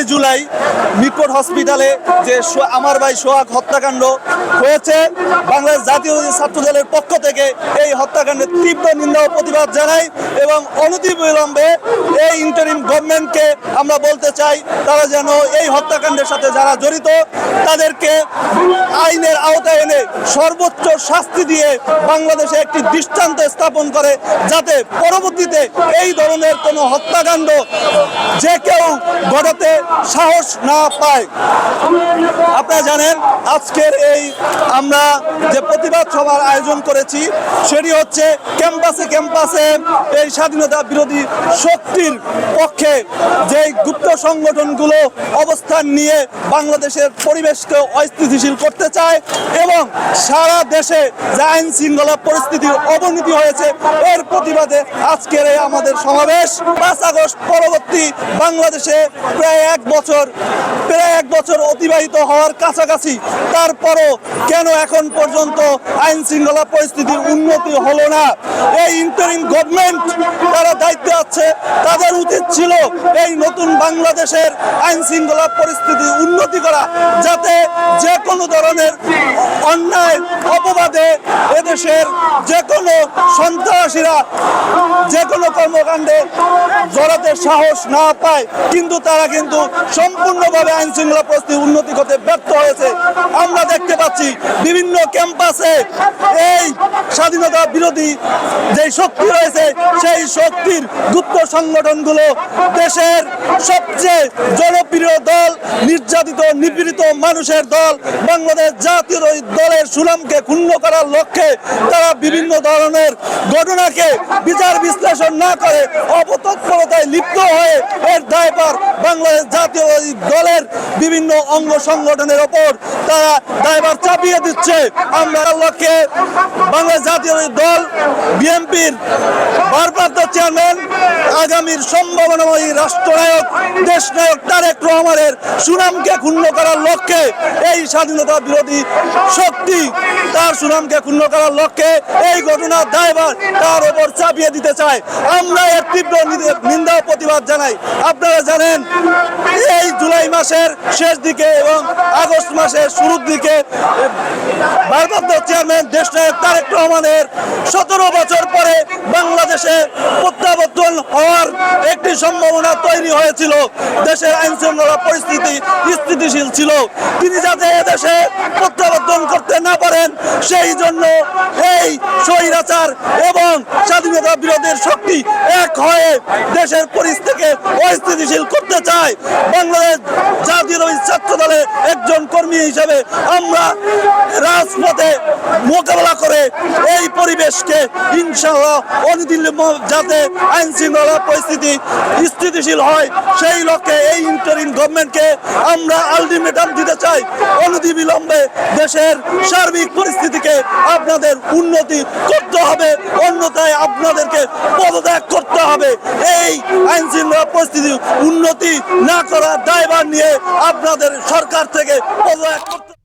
July Mitford হসপিটালে যে আমার ভাই সোহাগ হত্যাকাণ্ড হয়েছে, বাংলাদেশ জাতীয় ছাত্র দলের পক্ষ থেকে এই হত্যাকাণ্ডের তীব্র নিন্দা ও প্রতিবাদ জানাই এবং অনতিবিলম্বে এই ইন্টারিম গভর্নমেন্টকে আমরা বলতে চাই তারা যেন এই হত্যাকাণ্ডের সাথে যারা জড়িত তাদেরকে আইনের আওতায় এনে সর্বোচ্চ শাস্তি দিয়ে বাংলাদেশে একটি দৃষ্টান্ত স্থাপন করে, যাতে পরবর্তীতে এই ধরনের কোনো হত্যাকাণ্ড যে কেউ ঘটাতে সাহস না পায়। আপনারা জানেন আজকের এই আমরা যে প্রতিবাদ সভার আয়োজন করেছি সেটি হচ্ছে ক্যাম্পাসে ক্যাম্পাসে এই স্বাধীনতা বিরোধী শক্তির পক্ষে যে গুপ্ত সংগঠনগুলো অবস্থান নিয়ে বাংলাদেশের পরিবেশকে অস্থিতিশীল করতে চায় এবং সারা দেশে যে আইন শৃঙ্খলা পরিস্থিতির অবনতি হয়েছে এর প্রতিবাদে আজকের এই আমাদের সমাবেশ। 5 আগস্ট পরবর্তী বাংলাদেশে প্রায় এক বছর অতিবাহিত হওয়ার কাছাকাছি, তারপরও কেন এখন পর্যন্ত আইন শৃঙ্খলা পরিস্থিতির উন্নতি হলো না? এই ইন্টারিম গভর্নমেন্ট তারা দায়িত্বে আছে, তাদের উচিত ছিল এই নতুন বাংলাদেশের আইন শৃঙ্খলা পরিস্থিতি উন্নতি করা, যাতে যে কোনো ধরনের অন্যায় অপবাদে এদেশের যে কোনো সন্ত্রাসীরা যে কোনো কর্মকাণ্ডে জড়াতে সাহস না পায়। কিন্তু তারা কিন্তু সম্পূর্ণভাবে আইন শৃঙ্খলা পরিস্থিতি উন্নতি করতে ব্যর্থ হয়েছে। আমরা দেখতে পাচ্ছি বিভিন্ন ক্যাম্পাসে এই স্বাধীনতা বিরোধী যে শক্তি রয়েছে সেই শক্তির গুপ্ত সংগঠনগুলো দেশের সবচেয়ে জনপ্রিয় দল, নির্যাতিত নিপীড়িত মানুষের দল বাংলাদেশ জাতীয় দলের সুনামকে ক্ষুণ্ণ করার লক্ষ্যে তারা বিভিন্ন ধরনের ঘটনাকে বিচার বিশ্লেষণ না করে অপতৎপরতায় লিপ্ত হয়ে এর দায়ভার বাংলাদেশ জাতীয় দলের বিভিন্ন অঙ্গ সংগঠনের ওপর তারা দায়ভার চাপিয়ে দিচ্ছে। আমরা লক্ষ্যে বাংলাদেশ জাতীয় দল বিএনপির ভারপ্রাপ্ত চেয়ারম্যান আগামীর সম্ভাবনাময়ী রাষ্ট্রনায়ক দেশনায়ক তারেক রহমানের সুনামকে ক্ষুণ্ণ করার লক্ষ্যে এই স্বাধীনতা বিরোধী শক্তি তার সুনামকে ক্ষুণ্ণ করার লক্ষ্যে এই ঘটনার দায়ভার তার ওপর চাপিয়ে দিতে চায়। আমরা এর তীব্র নিন্দা ও প্রতিবাদ জানাই। আপনারা জানেন এই জুলাই মাসের শেষ দিকে এবং আগস্ট মাসের শুরুর দিকে ভারপ্রাপ্ত চেয়ারম্যান দেশনায়ক তারেক রহমানের 17 বছর পরে বাংলাদেশে প্রত্যাবর্তন হওয়ার একটি সম্ভাবনা তৈরি হয়েছিল। দেশের আইন শৃঙ্খলা পরিস্থিতি স্থিতিশীল ছিল, তিনি যাতে এদেশে প্রত্যাবর্তন করতে না পারেন সেই জন্য এই স্বৈরাচার এবং স্বাধীনতা বিরোধীর শক্তি এক হয়ে দেশের পরিস্থিতিকে অস্থিতিশীল করতে চায়। বাংলাদেশ জাতীয় ছাত্র দলের একজন কর্মী হিসেবে আমরা রাজপথে মোকাবেলা করে এই পরিবেশকে ইনশাআল্লাহ অনিবিলম্বে যাতে আইন শৃঙ্খলা পরিস্থিতি স্থিতিশীল হয় সেই লক্ষ্যে এই ইন্টারিম গভর্নমেন্টকে আমরা আলটিমেটাম দিতে চাই। অনতিবিলম্বে দেশের সার্বিক পরিস্থিতিকে আপনাদের উন্নতি করতে হবে, অন্যথায় আপনাদেরকে পদত্যাগ করতে হবে। এই আইন শৃঙ্খলা পরিস্থিতি উন্নতি না করার দায়ভার নিয়ে আপনাদের সরকার থেকে পদত্যাগ করতে